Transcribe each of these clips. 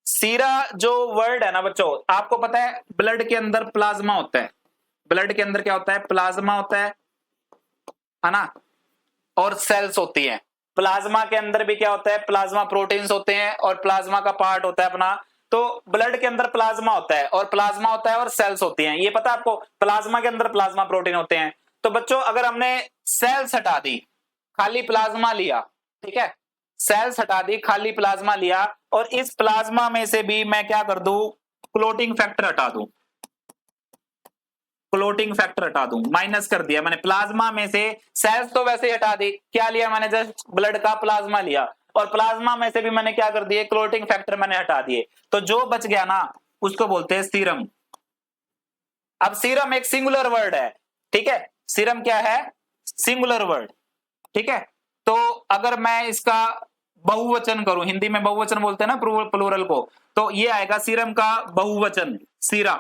सीरा जो वर्ड है ना बच्चों, आपको पता है ब्लड के अंदर प्लाज्मा होता है। ब्लड के अंदर क्या होता है? प्लाज्मा होता है ना, और सेल्स होती हैं। प्लाज्मा के अंदर भी क्या होता है? प्लाज्मा प्रोटीन्स होते हैं और प्लाज्मा का पार्ट होता है अपना। तो ब्लड के अंदर प्लाज्मा होता है और प्लाज्मा होता है और सेल्स होती हैं, ये पता है आपको? प्लाज्मा के अंदर प्लाज्मा प्रोटीन होते हैं। तो बच्चों अगर हमने सेल्स हटा दी, खाली प्लाज्मा लिया, ठीक है, सेल्स हटा दी, खाली प्लाज्मा लिया, और इस प्लाज्मा में से भी मैं क्या कर दूं? क्लोटिंग फैक्टर हटा दूं। क्लोटिंग फैक्टर हटा दूं, माइनस कर दिया मैंने प्लाज्मा में से। सेल्स तो वैसे ही हटा दी, क्या लिया मैंने? जस्ट ब्लड का प्लाज्मा लिया, और प्लाज्मा में से भी मैंने क्या कर दिए? क्लोटिंग फैक्टर मैंने हटा दिए। तो जो बच गया ना, उसको बोलते हैं सीरम। अब सीरम एक सिंगुलर वर्ड है, ठीक है, सीरम क्या है? सिंगुलर वर्ड, ठीक है। तो अगर मैं इसका बहुवचन करूं, हिंदी में बहुवचन बोलते हैं ना प्लूरल को, तो ये आएगा सीरम का बहुवचन, सीरा,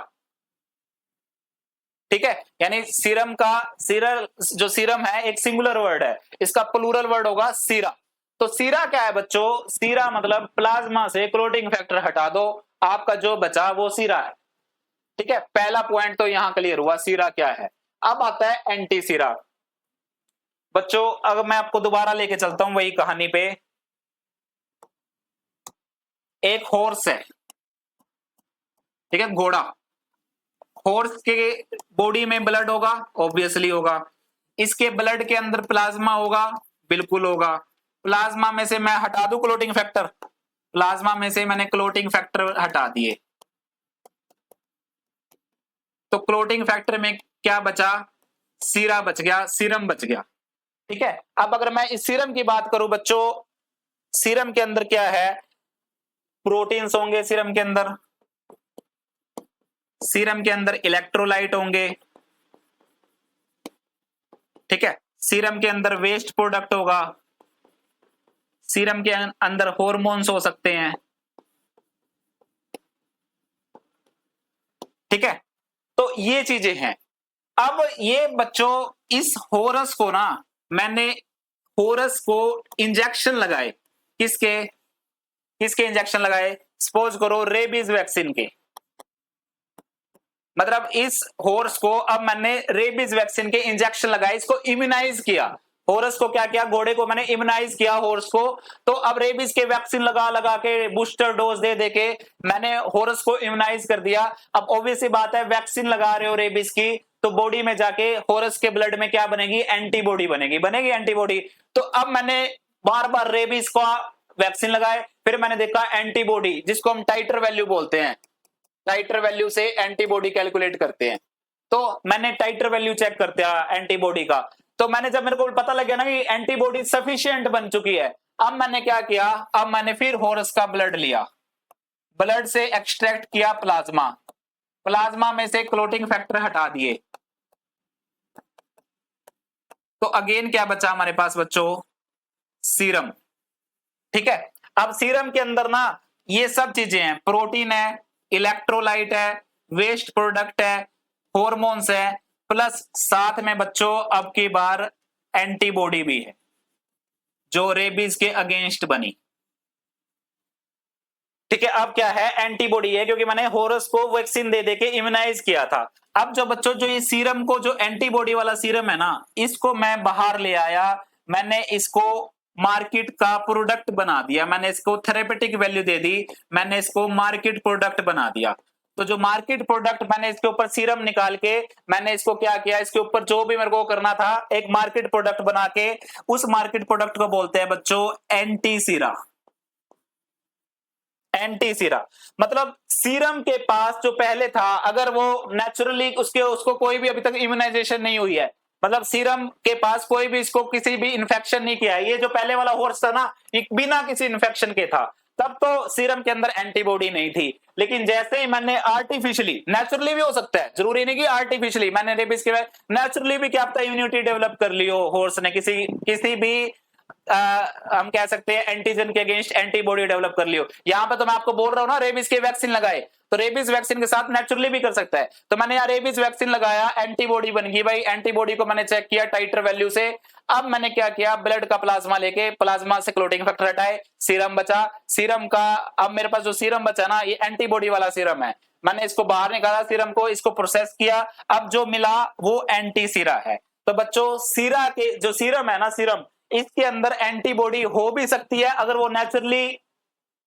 ठीक है। यानी सीरम का, सीरल जो सीरम है एक सिंगुलर वर्ड है, इसका प्लूरल वर्ड होगा सीरा। तो सीरा क्या है बच्चों? सीरा मतलब प्लाज्मा से क्लोटिंग फैक्टर हटा दो, आपका जो बचा वो सीरा है, ठीक है। पहला पॉइंट तो यहां क्लियर हुआ, सीरा क्या है। अब आता है एंटी सीरा। बच्चों अगर मैं आपको दोबारा लेके चलता हूं वही कहानी पे, एक हॉर्स है, ठीक है, घोड़ा। हॉर्स के बॉडी में ब्लड होगा, ऑब्वियसली होगा। इसके ब्लड के अंदर प्लाज्मा होगा, बिल्कुल होगा। प्लाज्मा में से मैं हटा दूं क्लोटिंग फैक्टर, प्लाज्मा में से मैंने क्लोटिंग फैक्टर हटा दिए, तो क्लोटिंग फैक्टर में क्या बचा? सीरा बच गया, सीरम बच गया, ठीक है। अब अगर मैं इस सीरम की बात करूं बच्चों, सीरम के अंदर क्या है? प्रोटीन्स होंगे सीरम के अंदर, सीरम के अंदर इलेक्ट्रोलाइट होंगे, ठीक है। सीरम के अंदर वेस्ट प्रोडक्ट होगा, सीरम के अंदर हॉर्मोन्स हो सकते हैं, ठीक है। तो ये चीजें हैं। अब ये बच्चों इस हॉरस को ना, मैंने हॉरस को इंजेक्शन लगाए, किसके? किसके इंजेक्शन लगाए? सपोज करो रेबीज वैक्सीन के। मतलब इस हॉर्स को अब मैंने रेबीज वैक्सीन के इंजेक्शन लगाए, इसको इम्यूनाइज किया। हॉर्स को क्या किया? घोड़े को मैंने इम्यूनाइज किया हॉर्स को। तो अब रेबीज के वैक्सीन लगा लगा के, बूस्टर डोज दे दे के मैंने हॉर्स को इम्यूनाइज कर दिया। अब ऑब्वियस सी बात है, वैक्सीन लगा रहे हो रेबीज की, तो बॉडी में जाके हॉर्स के ब्लड में क्या बनेगी? एंटीबॉडी बनेगी, बनेगी एंटीबॉडी। तो अब मैंने बार बार रेबीज का वैक्सीन लगाए, फिर मैंने देखा एंटीबॉडी, जिसको हम टाइटर वैल्यू बोलते हैं, टाइटर वैल्यू से एंटीबॉडी कैलकुलेट करते हैं। तो मैंने टाइटर वैल्यू चेक करते हैं एंटीबॉडी का, तो मैंने जब मेरे को पता लग गया ना कि एंटीबॉडी सफिशिएंट बन चुकी है, अब मैंने क्या किया? अब मैंने फिर हॉर्स का ब्लड लिया, ब्लड से एक्सट्रैक्ट किया प्लाज्मा, प्लाज्मा में से क्लोटिंग फैक्टर हटा दिए, तो अगेन क्या बचा हमारे पास बच्चों? सीरम, ठीक है। अब सीरम के अंदर ना ये सब चीजें हैं, प्रोटीन है, इलेक्ट्रोलाइट है, वेस्ट प्रोडक्ट है, हॉर्मोन्स है, प्लस साथ में बच्चों अब की बार एंटीबॉडी भी है, जो रेबीज के अगेंस्ट बनी, ठीक है। अब क्या है? एंटीबॉडी है, क्योंकि मैंने हॉर्स को वैक्सीन दे दे के इम्यूनाइज किया था। अब जो बच्चों जो ये सीरम को, जो एंटीबॉडी वाला सीरम है ना, इसको मैं बाहर ले आया, मैंने इसको मार्केट का प्रोडक्ट बना दिया, मैंने इसको थेरेपेटिक वैल्यू दे दी, मैंने इसको मार्केट प्रोडक्ट बना दिया। तो जो मार्केट प्रोडक्ट, मैंने इसके ऊपर सीरम निकाल के, मैंने इसको क्या किया? इसके ऊपर जो भी मेरे को करना था, एक मार्केट प्रोडक्ट बना के, उस मार्केट प्रोडक्ट को बोलते हैं बच्चों एंटी सीरा। एंटी सीरा मतलब सीरम के पास जो पहले था, अगर वो नेचुरली उसको कोई भी अभी तक इम्यूनाइजेशन नहीं हुई है, मतलब सीरम के पास कोई भी इसको किसी भी इन्फेक्शन नहीं किया है, ये जो पहले वाला हॉर्स था ना, ये बिना किसी इन्फेक्शन के था, तब तो सीरम के अंदर एंटीबॉडी नहीं थी। लेकिन जैसे ही मैंने आर्टिफिशियली, नेचुरली भी हो सकता है, जरूरी नहीं कि आर्टिफिशियली, मैंने रेबीज के नेचुरली भी क्या पता इम्यूनिटी डेवलप कर ली हो हॉर्स ने, किसी भी हम कह सकते हैं एंटीजन के अगेंस्ट एंटीबॉडी डेवलप कर लियो। यहाँ पे तो मैं आपको बोल रहा हूँ ना रेबीज के वैक्सीन लगाए, तो रेबीज वैक्सीन के साथ नेचुरली भी कर सकता है। तो मैंने यहाँ रेबीज वैक्सीन लगाया, एंटीबॉडी बन गई भाई, एंटीबॉडी को मैंने चेक किया टाइटर वैल्यू से। अब मैंने क्या किया, ब्लड का प्लाज्मा लेके प्लाज्मा से क्लोटिंग फैक्टर हटाए, सीरम बचा, सीरम का अब मेरे पास जो सीरम बचा ना ये एंटीबॉडी वाला सीरम है, मैंने इसको बाहर निकाला सीरम को, इसको प्रोसेस किया, अब जो मिला वो एंटी सीरा है। तो बच्चों सीरा के जो सीरम है ना, सीरम इसके अंदर एंटीबॉडी हो भी सकती है अगर वो नेचुरली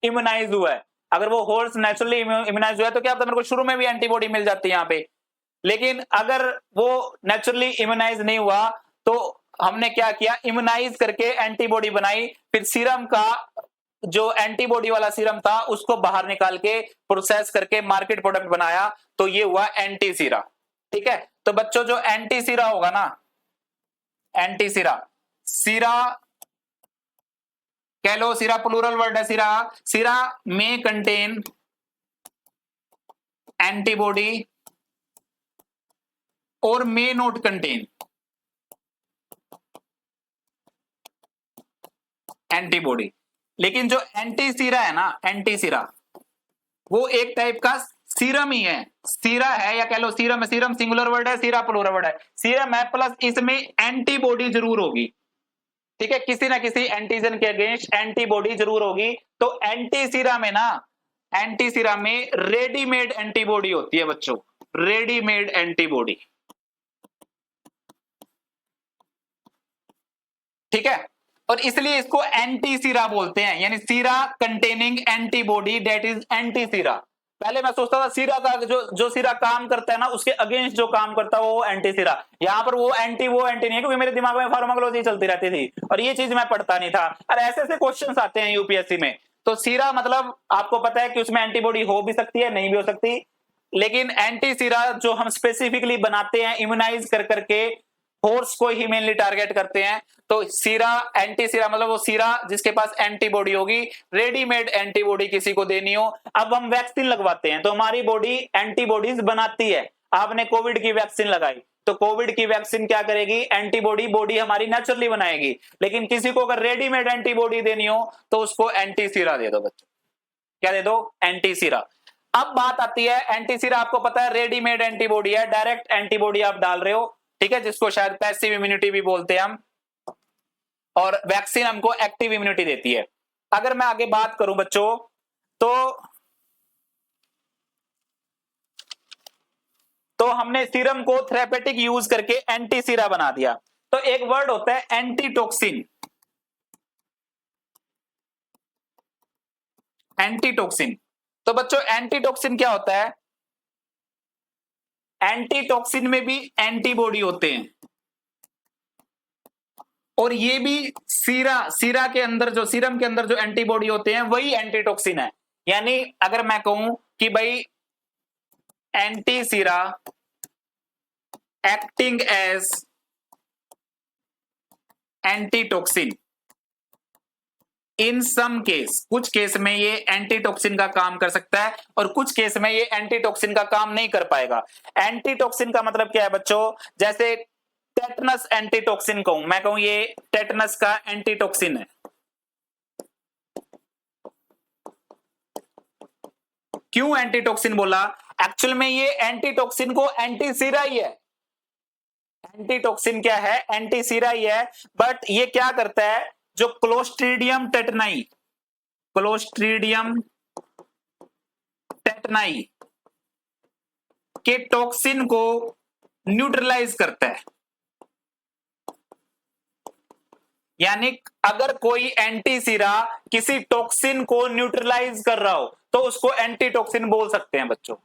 इम्यूनाइज हुआ है। अगर वो हॉर्स नेचुरली इम्यूनाइज हुआ है तो क्या पता मेरे को शुरू में भी एंटीबॉडी मिल जाती है यहाँ पे। लेकिन अगर वो नेचुरली इम्यूनाइज नहीं हुआ तो हमने क्या किया, इम्यूनाइज करके एंटीबॉडी बनाई, फिर सीरम का जो एंटीबॉडी वाला सीरम था उसको बाहर निकाल के प्रोसेस करके मार्केट प्रोडक्ट बनाया, तो ये हुआ एंटी सीरा। ठीक है, तो बच्चों जो एंटी सीरा होगा ना, एंटी सीरा, सीरा कह लो, सीरा प्लूरल वर्ड है, सीरा, सीरा में कंटेन एंटीबॉडी और मे नॉट कंटेन एंटीबॉडी। लेकिन जो एंटी सीरा है ना, एंटी सीरा वो एक टाइप का सीरम ही है, सीरा है या कह लो सीरम है, सीरम सिंगुलर वर्ड है, सीरा प्लूरल वर्ड है, सीरम है प्लस इसमें एंटीबॉडी जरूर होगी। ठीक है, किसी ना किसी एंटीजन के अगेंस्ट एंटीबॉडी जरूर होगी। तो एंटी सीरा में ना, एंटी सीरा में रेडीमेड एंटीबॉडी होती है बच्चों, रेडीमेड एंटीबॉडी। ठीक है, और इसलिए इसको एंटी सीरा बोलते हैं, यानी सीरा containing antibody that is anti सीरा। पहले मैं सोचता था सीरा का जो सीरा काम करता है ना उसके अगेंस्ट जो काम करता है वो एंटी सीरा। यहाँ पर वो एंटी नहीं है, क्योंकि मेरे दिमाग में फार्माकोलॉजी चलती रहती थी और ये चीज मैं पढ़ता नहीं था। और ऐसे ऐसे क्वेश्चंस आते हैं यूपीएससी में। तो सीरा मतलब आपको पता है कि उसमें एंटीबॉडी हो भी सकती है, नहीं भी हो सकती, लेकिन एंटी सीरा जो हम स्पेसिफिकली बनाते हैं इम्यूनाइज कर करके हॉर्स को ही मेनली टारगेट करते हैं। तो सीरा, एंटी सीरा मतलब वो सीरा जिसके पास एंटीबॉडी होगी, रेडीमेड एंटीबॉडी किसी को देनी हो। अब हम वैक्सीन लगवाते हैं तो हमारी बॉडी एंटीबॉडीज बनाती है। आपने कोविड की वैक्सीन लगाई तो कोविड की वैक्सीन क्या करेगी, एंटीबॉडी बॉडी हमारी नेचुरली बनाएगी। लेकिन किसी को अगर रेडीमेड एंटीबॉडी देनी हो तो उसको एंटी सीरा दे दो बच्चों। क्या दे दो, एंटी सीरा। अब बात आती है, एंटी सीरा आपको पता है रेडीमेड एंटीबॉडी है, डायरेक्ट एंटीबॉडी आप डाल रहे हो, ठीक है, जिसको शायद पैसिव इम्यूनिटी भी बोलते हैं हम, और वैक्सीन हमको एक्टिव इम्यूनिटी देती है। अगर मैं आगे बात करूं बच्चों तो हमने सीरम को थेरेपेटिक यूज करके एंटी सीरा बना दिया। तो एक वर्ड होता है एंटीटॉक्सिन, एंटीटॉक्सिन। तो बच्चों एंटीटॉक्सिन क्या होता है, एंटीटॉक्सिन में भी एंटीबॉडी होते हैं और ये भी सीरा के अंदर जो सीरम के अंदर जो एंटीबॉडी होते हैं वही एंटीटॉक्सिन है। यानी अगर मैं कहूं कि भाई एंटी सीरा एक्टिंग एज एंटीटॉक्सिन इन सम केस, कुछ केस में ये एंटीटॉक्सिन का काम कर सकता है और कुछ केस में ये एंटीटॉक्सिन का काम नहीं कर पाएगा। एंटीटॉक्सिन का मतलब क्या है बच्चों, जैसे टेटनस एंटीटॉक्सिन कहूं, मैं कहूं ये टेटनस का एंटीटॉक्सिन है। क्यों एंटीटॉक्सिन बोला, एक्चुअल में ये एंटीटॉक्सिन को एंटी सीरा ही है। एंटीटॉक्सिन क्या है, एंटी सीरा ही है, बट ये क्या करता है, जो क्लोस्ट्रीडियम टेटनाई, क्लोस्ट्रीडियम टेटनाई के टॉक्सिन को न्यूट्रलाइज करता है। यानी अगर कोई एंटी सीरा किसी टॉक्सिन को न्यूट्रलाइज कर रहा हो तो उसको एंटीटॉक्सिन बोल सकते हैं बच्चों।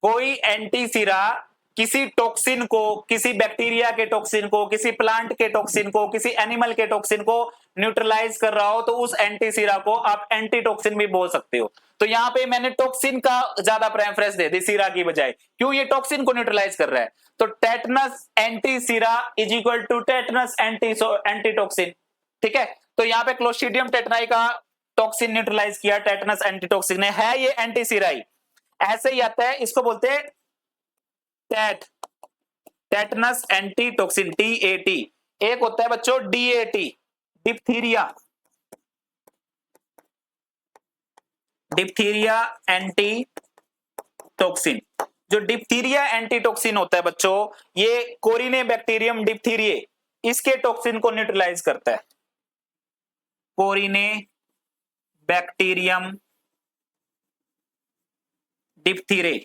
कोई एंटी सीरा किसी टॉक्सिन को, किसी बैक्टीरिया के टॉक्सिन को, किसी प्लांट के टॉक्सिन को, किसी एनिमल के टॉक्सिन को न्यूट्रलाइज कर रहा हो तो उस एंटी सीरा को आप एंटीटॉक्सिन भी बोल सकते हो। तो यहां पे मैंने टॉक्सिन का ज्यादा प्रेफरेंस दे दी सीरा की बजाय, क्यों, ये टॉक्सिन को न्यूट्रलाइज कर रहा है। तो tetanus anti sera is equal to tetanus antitoxin. ठीक है, तो यहाँ पे क्लोस्ट्रीडियम टेटनाई का टॉक्सिन न्यूट्रलाइज किया टेटनस एंटीटॉक्सिन ने, है ये एंटी सीरा ही। ऐसे ही आता है, इसको बोलते हैं टेटनस एंटीटॉक्सिन, TAT। एक होता है बच्चों DAT, डिप्थीरिया, डिप्थीरिया एंटीटॉक्सिन। जो डिप्थीरिया एंटीटॉक्सिन होता है बच्चों, ये कोरिनेबैक्टीरियम डिप्थीरिये, इसके टॉक्सिन को न्यूट्रलाइज करता है। कोरिनेबैक्टीरियम डिप्थीरे,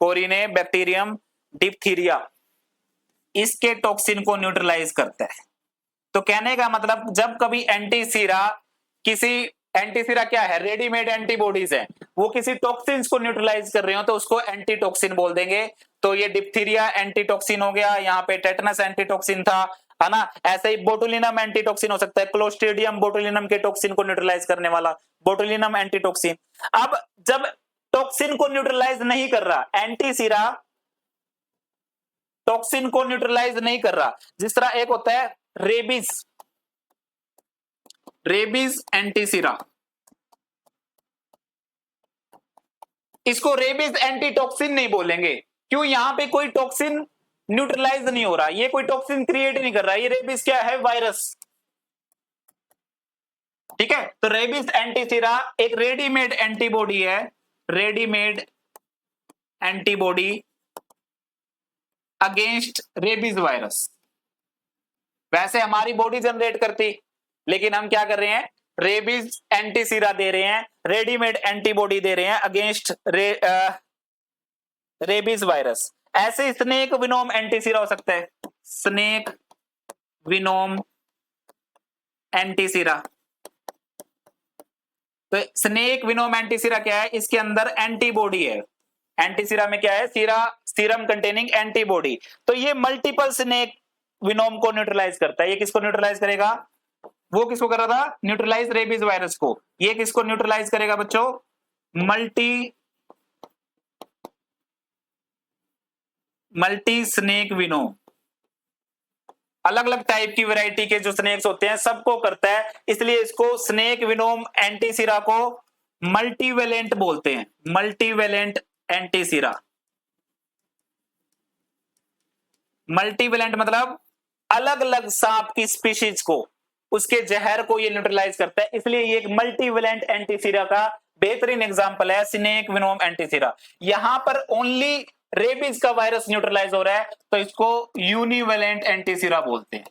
कोरिनेबैक्टीरियम डिप्थीरिया, इसके टॉक्सिन को न्यूट्रलाइज करता है। तो कहने का मतलब जब कभी एंटीसीरा, किसी एंटीसीरा क्या है, रेडीमेड एंटीबॉडीज है, वो किसी टॉक्सिन्स को न्यूट्रलाइज कर रहे हो तो उसको एंटीटॉक्सिन बोल देंगे। तो ये डिप्थीरिया एंटीटॉक्सिन हो गया, यहाँ पे टेटनस एंटीटॉक्सिन था, है ना। ऐसे ही बोटुलिनम एंटीटॉक्सिन हो सकता है, क्लोस्ट्रीडियम बोटुलिनम के टॉक्सिन को न्यूट्रलाइज करने वाला बोटुलिनम एंटीटॉक्सिन। अब जब टॉक्सिन को न्यूट्रलाइज नहीं कर रहा, एंटीसीरा टॉक्सिन को न्यूट्रलाइज नहीं कर रहा, जिस तरह एक होता है रेबीज, रेबीज एंटीसीरा, इसको रेबीज एंटीटॉक्सिन नहीं बोलेंगे, क्यों, यहां पे कोई टॉक्सिन न्यूट्रलाइज नहीं हो रहा, ये कोई टॉक्सिन क्रिएट नहीं कर रहा, ये रेबीज क्या है, वायरस। ठीक है, तो रेबीज एंटीसीरा एक रेडीमेड एंटीबॉडी है, readymade antibody against rabies virus. वैसे हमारी बॉडी जनरेट करती, लेकिन हम क्या कर रहे हैं, रेबीज एंटीसीरा दे रहे हैं, रेडीमेड एंटीबॉडी दे रहे हैं अगेंस्ट रेबीज वायरस। ऐसे स्नेक विनोम एंटीसीरा हो सकता है, स्नेक विनोम एंटीसीरा। तो स्नेक विनोम एंटीसीरा क्या है, इसके अंदर एंटीबॉडी है, एंटीसीरा में क्या है, सीरम कंटेनिंग एंटीबॉडी। तो ये मल्टीपल स्नेक विनोम को न्यूट्रलाइज करता है। ये किसको न्यूट्रलाइज करेगा, वो किसको कर रहा था, न्यूट्रलाइज रेबीज वायरस को। ये किसको न्यूट्रलाइज करेगा बच्चों, मल्टी स्नेक विनोम। अलग अलग टाइप की वैरायटी के जो स्नेक्स होते हैं सबको करता है, इसलिए इसको स्नेक विनोम एंटीसीरा को मल्टीवेलेंट बोलते हैं, मल्टीवेलेंट एंटीसीरा। मल्टीवेलेंट मतलब अलग अलग सांप की स्पीशीज को, उसके जहर को ये न्यूट्रलाइज करता है, इसलिए ये एक मल्टीवेलेंट एंटीसीरा का बेहतरीन एग्जांपल है स्नेक विनोम एंटीसीरा। यहां पर ओनली रेबीज का वायरस न्यूट्रलाइज हो रहा है, तो इसको यूनिवेलेंट एंटीसीरा बोलते हैं।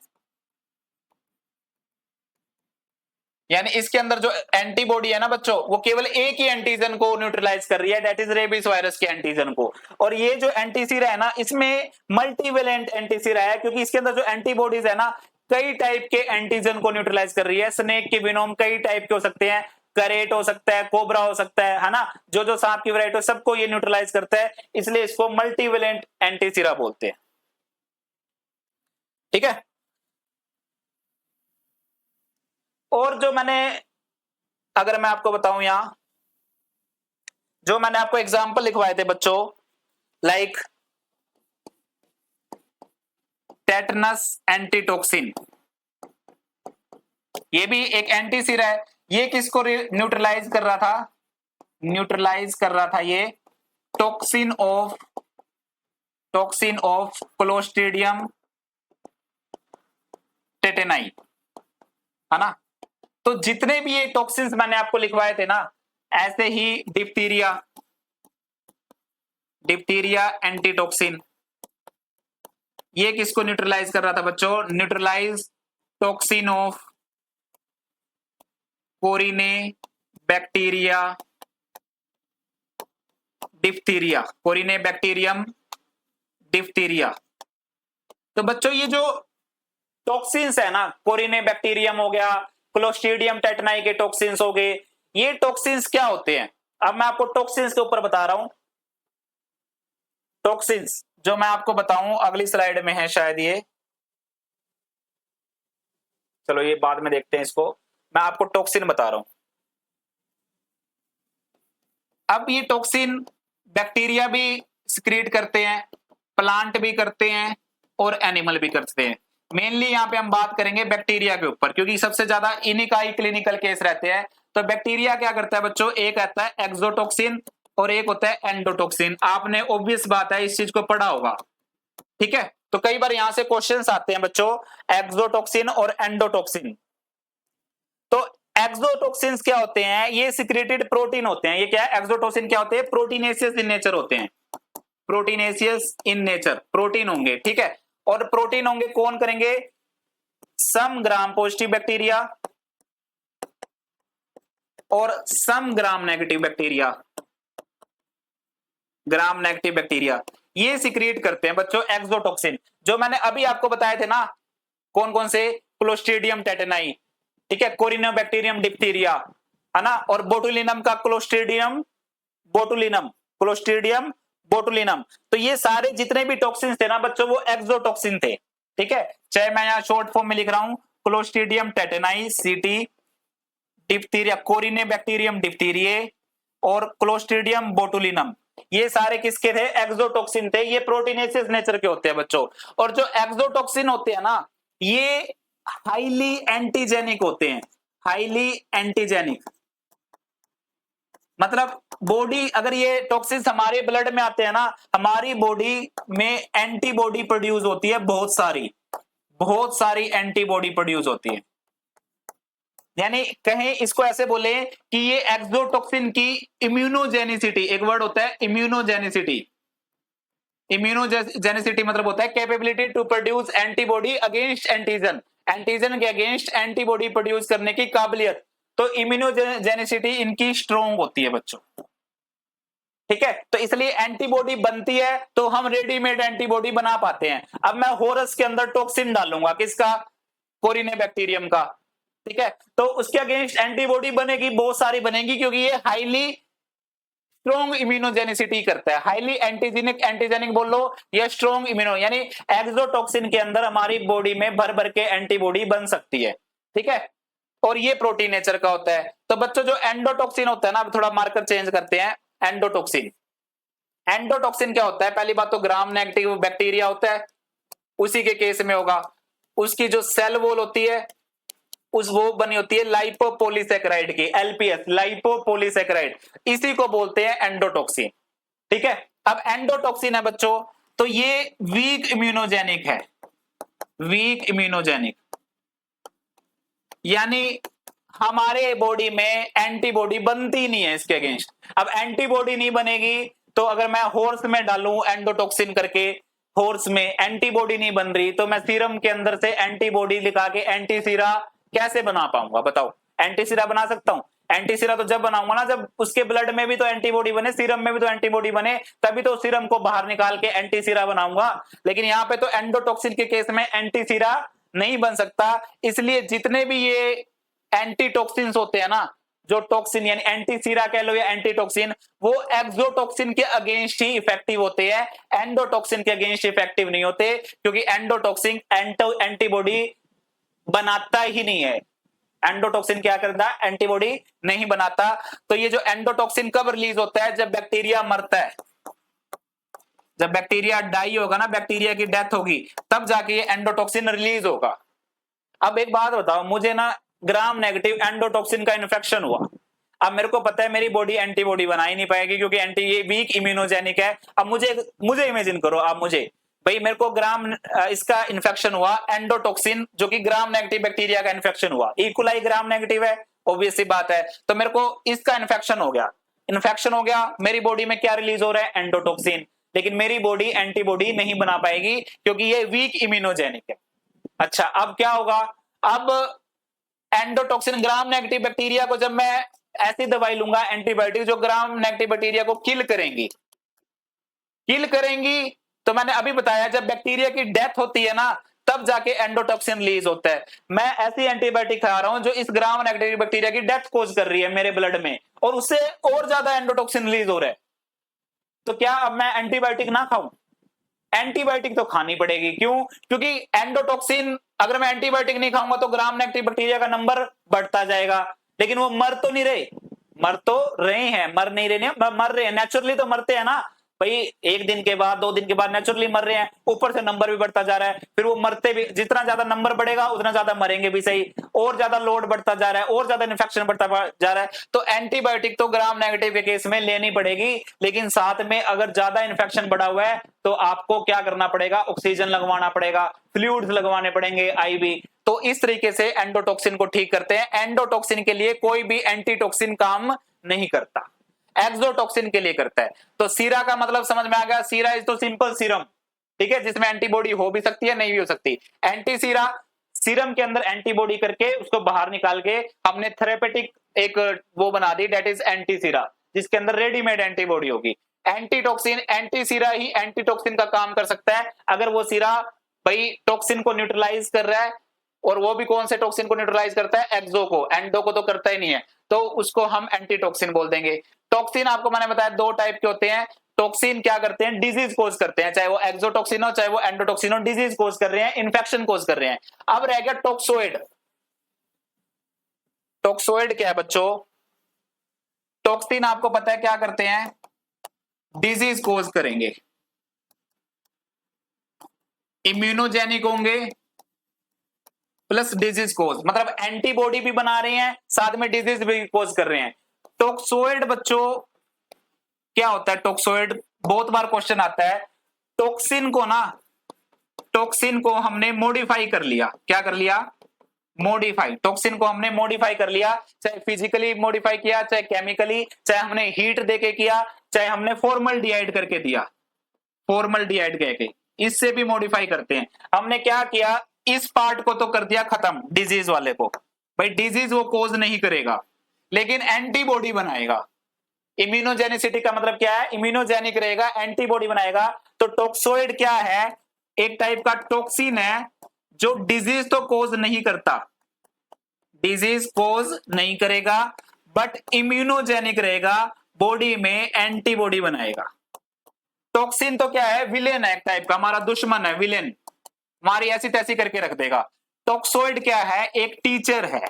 यानी इसके अंदर जो एंटीबॉडी है ना बच्चों, वो केवल एक ही एंटीजन को न्यूट्रलाइज कर रही है, दैट इज रेबीज वायरस के एंटीजन को। और ये जो एंटीसीरा है ना, इसमें मल्टीवेलेंट एंटीसीरा है, क्योंकि इसके अंदर जो एंटीबॉडीज है ना, कई टाइप के एंटीजन को न्यूट्रलाइज कर रही है। स्नेक के विनोम कई टाइप के हो सकते हैं, करेट हो सकता है, कोबरा हो सकता है ना, जो जो सांप की वैरायटी सबको ये न्यूट्रलाइज करता है, इसलिए इसको मल्टीवेलेंट एंटीसीरा बोलते हैं। ठीक है, और जो मैंने, अगर मैं आपको बताऊं, यहां जो मैंने आपको एग्जांपल लिखवाए थे बच्चों, लाइक टेटनस एंटीटॉक्सिन, ये भी एक एंटीसीरा है। ये किसको न्यूट्रलाइज कर रहा था, न्यूट्रलाइज कर रहा था ये टॉक्सिन ऑफ क्लोस्ट्रीडियम टेटेनाई, है ना। तो जितने भी ये टॉक्सिन्स मैंने आपको लिखवाए थे ना, ऐसे ही डिप्थीरिया एंटीटॉक्सिन, ये किसको न्यूट्रलाइज कर रहा था बच्चों, neutralize toxin of Corynebacteria diphtheria, Corynebacterium diphtheria. तो बच्चों ये जो टॉक्सिन्स है ना, कोरिनेबैक्टीरियम हो गया, क्लोस्ट्रीडियम टेटनाई के टॉक्सिन्स हो गए, ये टॉक्सिन्स क्या होते हैं, अब मैं आपको टॉक्सिन्स के ऊपर बता रहा हूं। टॉक्सिन्स जो मैं आपको बताऊं अगली स्लाइड में है शायद, ये चलो ये बाद में देखते हैं, इसको मैं आपको टॉक्सिन बता रहा हूं। अब ये टॉक्सिन बैक्टीरिया भी सिक्रीट करते हैं, प्लांट भी करते हैं और एनिमल भी करते हैं। मेनली यहाँ पे हम बात करेंगे बैक्टीरिया के ऊपर, क्योंकि सबसे ज्यादा इन्हीं का ही क्लिनिकल केस रहते हैं। तो बैक्टीरिया क्या करता है बच्चों, एक आता है एक्सोटॉक्सिन और एक होता है एंडोटॉक्सिन। आपने ऑब्वियस बात है इस चीज को पढ़ा होगा, ठीक है। तो कई बार यहां से क्वेश्चंस आते हैं बच्चों, एक्सोटोक्सिन और एंडोटोक्सिन। तो एक्सोटोक्सिन्स क्या होते हैं, ये सिक्रेटेड प्रोटीन होते हैं। ये क्या है, एक्सोटोक्सिन क्या होते हैं, प्रोटीनेशियस इन नेचर होते हैं, प्रोटीनेशियस इन नेचर, प्रोटीन होंगे, ठीक है। और प्रोटीन होंगे कौन करेंगे, सम ग्राम पॉजिटिव बैक्टीरिया और some gram negative bacteria, gram negative bacteria, ये सिक्रिएट करते हैं बच्चों एक्सोटोक्सिन। जो मैंने अभी आपको बताए थे ना, कौन कौन से, क्लोस्ट्रीडियम टेटेनाई, ठीक है, कोरिनोबैक्टीरियम डिप्थीरिया, है ना, और बोटुलिनम का क्लोस्ट्रीडियम बोटुलिनम, क्लोस्ट्रीडियम बोटुलिनम। तो ये सारे जितने भी टॉक्सिन थे ना बच्चों, वो एक्सोटोक्सिन थे, ठीक है। चाहे मैं यहां शॉर्ट फॉर्म में लिख रहा हूं, क्लोस्ट्रीडियम टेटेनाई, सीटी, डिप्थीरिया, कोरिनेबैक्टीरियम डिप्थीरिये और क्लोस्ट्रीडियम बोटुलिनम, ये सारे किसके थे, एक्सोटोक्सिन थे। ये प्रोटीनेशियस नेचर के होते हैं बच्चों। और जो एक्सोटोक्सिन होते हैं ना, ये हाईली एंटीजेनिक होते हैं, हाईली एंटीजेनिक, मतलब बॉडी, अगर ये टॉक्सिन्स हमारे ब्लड में आते हैं ना, हमारी बॉडी में एंटीबॉडी प्रोड्यूस होती है, बहुत सारी एंटीबॉडी प्रोड्यूस होती है। यानी कहें इसको ऐसे बोले कि ये एक्सोटोक्सिन की इम्यूनोजेनिसिटी, एक वर्ड होता है इम्यूनोजेनिसिटी, इम्यूनोजेनिसिटी मतलब होता है capability to produce antibody against antigen, antigen के अगेंस्ट एंटीबॉडी प्रोड्यूस करने की काबिलियत। तो इम्यूनोजेनिसिटी इनकी स्ट्रॉन्ग होती है बच्चों, ठीक है। तो इसलिए एंटीबॉडी बनती है, तो हम रेडीमेड एंटीबॉडी बना पाते हैं। अब मैं होरस के अंदर टॉक्सिन डालूंगा, किसका, कोरिनेबैक्टीरियम का, ठीक है, तो उसके अगेंस्ट एंटीबॉडी बनेगी, बहुत सारी बनेगी, क्योंकि ये हाईली स्ट्रॉन्ग इम्यूनोजेनिसिटी करता है, हाईली एंटीजेनिक, एंटीजेनिक बोल लो, ये स्ट्रॉन्ग इम्यूनो, यानी एक्सोटोक्सिन के अंदर हमारी बॉडी में भर भर के एंटीबॉडी बन सकती है, ठीक है। और ये प्रोटीन नेचर का होता है। तो बच्चों जो एंडोटॉक्सिन होता है ना, अब थोड़ा मार्कर चेंज करते हैं, एंडोटॉक्सिन, एंडोटॉक्सिन क्या होता है, पहली बात तो ग्राम नेगेटिव बैक्टीरिया होता है, उसी के केस में होगा। उसकी जो सेल वॉल होती है, उस वो बनी होती है लाइपोपोलीसैकेराइड की, एलपीएस, लाइपोपोलीसैकेराइड, इसी को बोलते हैं एंडोटॉक्सिन, ठीक है। अब एंडोटॉक्सिन है बच्चों, तो ये वीक इम्यूनोजेनिक है, वीक इम्यूनोजेनिक, यानी हमारे बॉडी में एंटीबॉडी बनती नहीं है इसके अगेंस्ट। अब एंटीबॉडी नहीं बनेगी, तो अगर मैं हॉर्स में डालूं एंडोटॉक्सिन करके, हॉर्स में एंटीबॉडी नहीं बन रही, तो मैं सीरम के अंदर से एंटीबॉडी लिखा के एंटीसीरा कैसे बना पाऊंगा, बताओ। एंटीसीरा बना सकता हूं, एंटीसीरा तो जब बनाऊंगा ना, जब उसके ब्लड में भी तो एंटीबॉडी बने, सीरम में भी तो एंटीबॉडी बने, तभी तो सीरम को बाहर निकाल के एंटीसीरा बनाऊंगा। लेकिन यहाँ पे तो एंडोटॉक्सिन के केस में एंटीसीरा नहीं बन सकता। इसलिए जितने भी ये एंटीटॉक्सिन्स होते हैं ना, जो टॉक्सिन यानी एंटीसीरा कह लो या एंटीटॉक्सिन, वो एक्सोटॉक्सिन के अगेंस्ट ही इफेक्टिव होते हैं, एंडोटॉक्सिन के अगेंस्ट इफेक्टिव नहीं होते, क्योंकि एंडोटॉक्सिन एंटीबॉडी बनाता ही नहीं है। एंडोटॉक्सिन क्या करता है, एंटीबॉडी नहीं बनाता। तो ये जो एंडोटॉक्सिन कब रिलीज होता है, जब बैक्टीरिया मरता है, जब बैक्टीरिया डाई होगा ना, बैक्टीरिया की डेथ होगी, तब जाके ये एंडोटॉक्सिन रिलीज होगा। अब एक बात बताओ, मुझे ना ग्राम नेगेटिव एंडोटॉक्सिन का इन्फेक्शन हुआ, अब मेरे को पता है मेरी बॉडी एंटीबॉडी बना ही नहीं पाएगी, क्योंकि ये वीक इम्यूनोजेनिक है। अब मुझे इमेजिन करो आप, मुझे भाई मेरे को ग्राम इसका इन्फेक्शन हुआ, एंडोटॉक्सिन जो कि ग्राम नेगेटिव बैक्टीरिया का इन्फेक्शन हुआ, इकोलाई ग्राम नेगेटिव है, ऑब्वियस सी बात है। तो मेरे को इसका इन्फेक्शन हो गया, इन्फेक्शन हो गया, मेरी बॉडी में क्या रिलीज हो रहा है, एंडोटॉक्सिन, लेकिन मेरी बॉडी एंटीबॉडी नहीं बना पाएगी, क्योंकि ये वीक इम्यूनोजेनिक है। अच्छा, अब क्या होगा, अब एंडोटॉक्सिन ग्राम नेगेटिव बैक्टीरिया को जब मैं ऐसी दवाई लूंगा, एंटीबायोटिक, जो ग्राम नेगेटिव बैक्टीरिया को किल करेंगी, तो मैंने अभी बताया जब बैक्टीरिया की डेथ होती है ना, तब जाके एंडोटॉक्सिन रिलीज होता है। मैं ऐसी एंटीबायोटिक खा रहा हूं जो इस ग्राम नेगेटिव बैक्टीरिया की डेथ कोज कर रही है मेरे ब्लड में, और उससे और ज्यादा एंडोटॉक्सिन रिलीज हो रहा है। तो क्या अब मैं एंटीबायोटिक ना खाऊं, एंटीबायोटिक तो खानी पड़ेगी। क्यों, क्योंकि एंडोटॉक्सिन, अगर मैं एंटीबायोटिक नहीं खाऊंगा तो ग्राम नेगेटिव बैक्टीरिया का नंबर बढ़ता जाएगा, लेकिन वो मर तो नहीं रहे, मर तो रहे हैं, मर नहीं रहे, मर रहे हैं, नेचुरली तो मरते हैं ना। भाई एक दिन के बाद 2 दिन के बाद नेचुरली मर रहे हैं, ऊपर से नंबर भी बढ़ता जा रहा है, फिर वो मरते भी, जितना ज्यादा नंबर बढ़ेगा उतना ज्यादा मरेंगे भी सही, और ज्यादा लोड बढ़ता जा रहा है, और ज्यादा इन्फेक्शन बढ़ता जा रहा है। तो एंटीबायोटिक तो ग्राम नेगेटिव के केस में लेनी पड़ेगी, लेकिन साथ में अगर ज्यादा इन्फेक्शन बढ़ा हुआ है तो आपको क्या करना पड़ेगा, ऑक्सीजन लगवाना पड़ेगा, फ्लूइड्स लगवाने पड़ेंगे, आईवी। तो इस तरीके से एंडोटॉक्सिन को ठीक करते हैं। एंडोटॉक्सिन के लिए कोई भी एंटीटॉक्सिन काम नहीं करता, एक्सोटॉक्सिन के लिए करता है। तो सीरा का मतलब समझ में आ गया, सीरा इज तो सिंपल सीरम, ठीक है, जिसमें एंटीबॉडी हो भी सकती है, नहीं भी हो सकती। एंटी सीरा, सीरम के अंदर एंटीबॉडी करके उसको बाहर निकाल के हमने थेरेपेटिक एक वो बना दी, डेट इज एंटी सीरा, जिसके अंदर रेडीमेड एंटीबॉडी होगी। एंटीटॉक्सिन, एंटी सीरा ही एंटीटॉक्सिन का काम कर सकता है, अगर वो सीरा भाई टॉक्सिन को न्यूट्रलाइज कर रहा है, और वो भी कौन से टॉक्सिन को न्यूट्रलाइज करता है, एक्सो को, एंडो को तो करता ही नहीं है, तो उसको हम एंटीटॉक्सिन बोल देंगे। टॉक्सिन आपको मैंने बताया 2 टाइप के होते हैं। टॉक्सिन क्या करते हैं, डिजीज कोज करते हैं, चाहे वो एक्सोटॉक्सिन हो चाहे वो एंडोटॉक्सिन हो, डिजीज कोज कर रहे हैं, इन्फेक्शन कोज कर रहे हैं। अब रह गया टॉक्सोइड। टॉक्सोइड क्या है बच्चों, टॉक्सिन आपको पता है क्या करते हैं, डिजीज कोज करेंगे, इम्यूनोजेनिक होंगे प्लस डिजीज कोज, मतलब एंटीबॉडी भी बना रहे हैं साथ में डिजीज भी कोज कर रहे हैं। टॉक्सोइड बच्चों क्या होता है, टॉक्सोइड बहुत बार क्वेश्चन आता है। टॉक्सिन को ना, टॉक्सिन को हमने मॉडिफाई कर लिया, क्या कर लिया, मॉडिफाई, टॉक्सिन को हमने मॉडिफाई कर लिया, चाहे फिजिकली मॉडिफाई किया, चाहे केमिकली, चाहे हमने हीट देके किया, चाहे हमने फॉर्मल्डिहाइड करके दिया, फॉर्मल्डिहाइड करके, इससे भी मॉडिफाई करते हैं। हमने क्या किया, इस पार्ट को तो कर दिया खत्म, डिजीज वाले को, भाई डिजीज वो कोज नहीं करेगा लेकिन एंटीबॉडी बनाएगा। इम्यूनोजेनिसिटी का मतलब क्या है, इम्यूनोजेनिक रहेगा, एंटीबॉडी बनाएगा। तो टॉक्सोइड क्या है, एक टाइप का टॉक्सिन है जो डिजीज तो कोज नहीं करता, डिजीज कोज नहीं करेगा, बट इम्यूनोजेनिक रहेगा, बॉडी में एंटीबॉडी बनाएगा। टॉक्सिन तो क्या है, विलेन है, एक टाइप का हमारा दुश्मन है, विलेन, हमारी ऐसी तैसी करके रख देगा। टॉक्सोइड क्या है, एक टीचर है,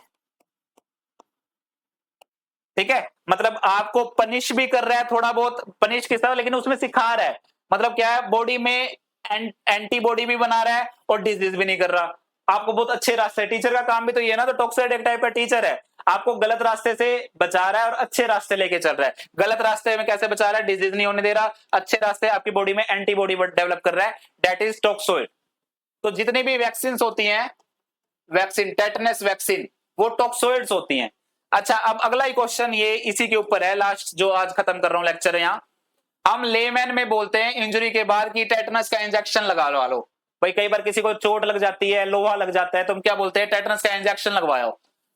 ठीक है, मतलब आपको पनिश भी कर रहा है, थोड़ा बहुत पनिश किस तरह, लेकिन उसमें सिखा रहा है, मतलब क्या है, बॉडी में एंटीबॉडी भी बना रहा है और डिजीज भी नहीं कर रहा, आपको बहुत अच्छे रास्ते, टीचर का काम भी तो ये है ना। तो टॉक्सोइड एक टाइप का टीचर है, आपको गलत रास्ते से बचा रहा है और अच्छे रास्ते लेके चल रहा है। गलत रास्ते में कैसे बचा रहा है, डिजीज नहीं होने दे रहा, अच्छे रास्ते आपकी बॉडी में एंटीबॉडी डेवलप कर रहा है, दैट इज टॉक्सोइड। तो जितनी भी वैक्सीन होती हैं, वैक्सीन, टेटनस वैक्सीन, वो टॉक्सोइड्स होती हैं। अच्छा, अब अगला ही क्वेश्चन ये इसी के ऊपर है, लास्ट जो आज खत्म कर रहा हूं लेक्चर यहां। हम लेमैन में बोलते हैं इंजरी के बाद कि टेटनस का इंजेक्शन लगा लो, भाई कई बार किसी को चोट लग जाती है, लोहा लग जाता है, तो हम क्या बोलते हैं, टेटनस का इंजेक्शन लगवाओ।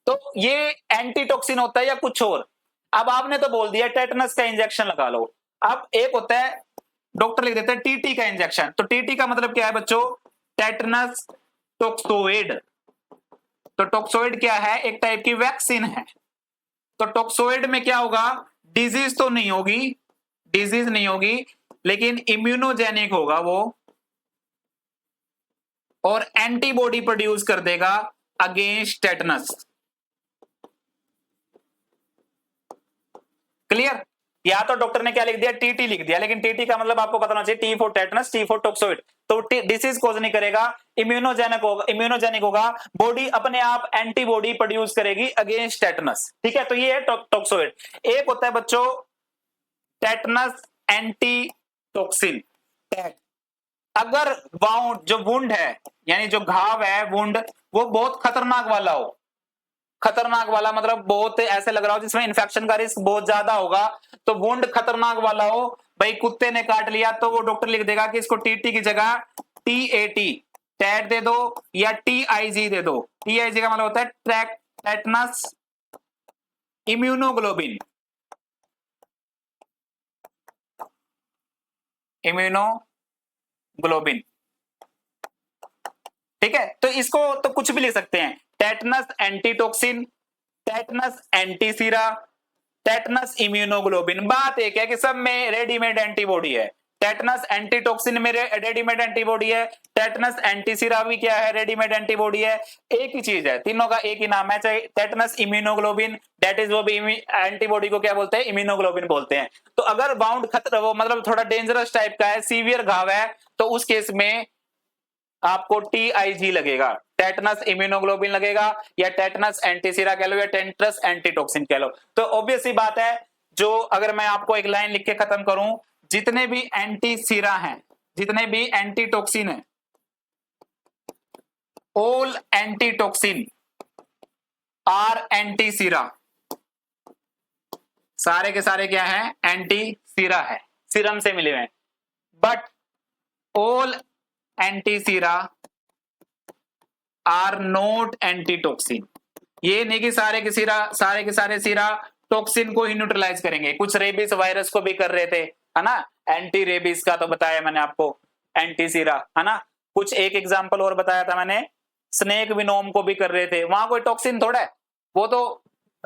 तो ये एंटीटॉक्सिन होता है या कुछ और। अब आपने तो बोल दिया टेटनस का इंजेक्शन लगा लो, अब एक होता है, डॉक्टर लिख देते हैं टीटी का इंजेक्शन। तो टीटी का मतलब क्या है बच्चों, टेटनस टॉक्सोइड। तो टॉक्सोइड क्या है, एक टाइप की वैक्सीन है। तो टॉक्सोइड में क्या होगा, डिजीज तो नहीं होगी, डिजीज नहीं होगी, लेकिन इम्यूनोजेनिक होगा वो, और एंटीबॉडी प्रोड्यूस कर देगा अगेंस्ट टेटनस। क्लियर, या तो डॉक्टर ने क्या लिख दिया, टीटी लिख दिया, लेकिन टीटी का मतलब आपको पता होना चाहिए, T for tetanus, T for toxoid. तो डिसीज कोज नहीं करेगा, इम्यूनोजेनिक होगा, बॉडी अपने आप एंटीबॉडी प्रोड्यूस करेगी अगेंस्ट टेटनस, ठीक है। तो ये है टॉक्सोइड। एक होता है बच्चों टेटनस एंटीटॉक्सिन। अगर वाउंड, जो वुंड है यानी जो घाव है, वुंड, वो बहुत खतरनाक वाला हो, खतरनाक वाला मतलब बहुत ऐसे लग रहा हो जिसमें इन्फेक्शन का रिस्क बहुत ज्यादा होगा, तो वुंड खतरनाक वाला हो, भाई कुत्ते ने काट लिया, तो वो डॉक्टर लिख देगा कि इसको टीटी की जगह टीएटी, टैट दे दो, या टीआईजी दे दो। टीआईजी का मतलब होता है टेटनस इम्यूनोग्लोबिन, इम्यूनोग्लोबिन, ठीक है। तो इसको तो कुछ भी ले सकते हैं, tetanus antitoxin, tetanus antisera, tetanus immunoglobin. बात एक है कि सब में रेडीमेड एंटीबॉडी है, टेटनस एंटीटॉक्सिन में रेडीमेड एंटीबॉडी है, टेटनस एंटीसीरा भी क्या है, रेडीमेड एंटीबॉडी है। एक ही चीज है, तीनों का एक ही नाम है। चाहे टेटनस इम्यूनोग्लोबिन, दैट इज वो भी एंटीबॉडी को क्या बोलते हैं, इम्यूनोग्लोबिन बोलते हैं। तो अगर बाउंड खतरा, वो मतलब थोड़ा डेंजरस टाइप का है, सीवियर घाव है, तो उस केस में आपको TIG लगेगा, टेटनस इम्यूनोग्लोबिन लगेगा, या टेटनस एंटीसीरा कह लो, या टेटनस एंटीटॉक्सिन कह लो। तो ऑब्वियस सी बात है, जो अगर मैं आपको एक लाइन लिख के खत्म करूं, जितने भी एंटीसीरा हैं, जितने भी एंटीटॉक्सिन है, ऑल एंटीटॉक्सिन आर एंटीसीरा, सारे के सारे क्या है, एंटीसीरा है, सीरम से मिले हुए हैं। But all antisera are not antitoxin. ये नहीं कि सारे के सारे सीरा टॉक्सिन को ही न्यूट्रलाइज करेंगे। कुछ रेबीज वायरस को भी कर रहे थे, है ना, एंटी रेबीज का तो बताया मैंने आपको, एंटीसीरा, है ना। कुछ एक एग्जांपल और बताया था मैंने, स्नेक विनोम को भी कर रहे थे, वहां कोई टॉक्सिन थोड़ा है, वो तो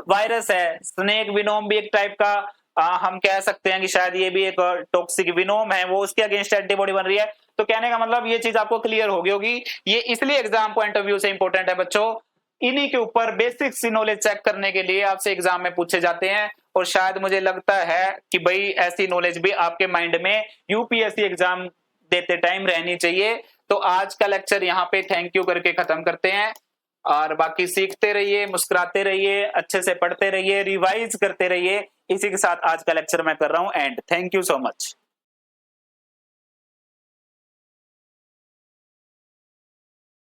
वायरस है। स्नेक विनोम भी एक टाइप का हम कह सकते हैं कि शायद ये भी एक टॉक्सिक विनोम है, वो उसके अगेंस्ट एंटीबॉडी बन रही है। तो कहने का मतलब ये चीज आपको क्लियर हो गई होगी। ये इसलिए एग्जाम पॉइंट ऑफ व्यू से इंपॉर्टेंट है बच्चों, इन्हीं के ऊपर बेसिक सी नॉलेज चेक करने के लिए आपसे एग्जाम में पूछे जाते हैं। और शायद मुझे लगता है कि भाई ऐसी नॉलेज भी आपके माइंड में यूपीएससी एग्जाम देते टाइम रहनी चाहिए। तो आज का लेक्चर यहाँ पे थैंक यू करके खत्म करते हैं, और बाकी सीखते रहिए, मुस्कुराते रहिए, अच्छे से पढ़ते रहिए, रिवाइज करते रहिए। इसी के साथ आज का लेक्चर मैं कर रहा हूं and. Thank you so much.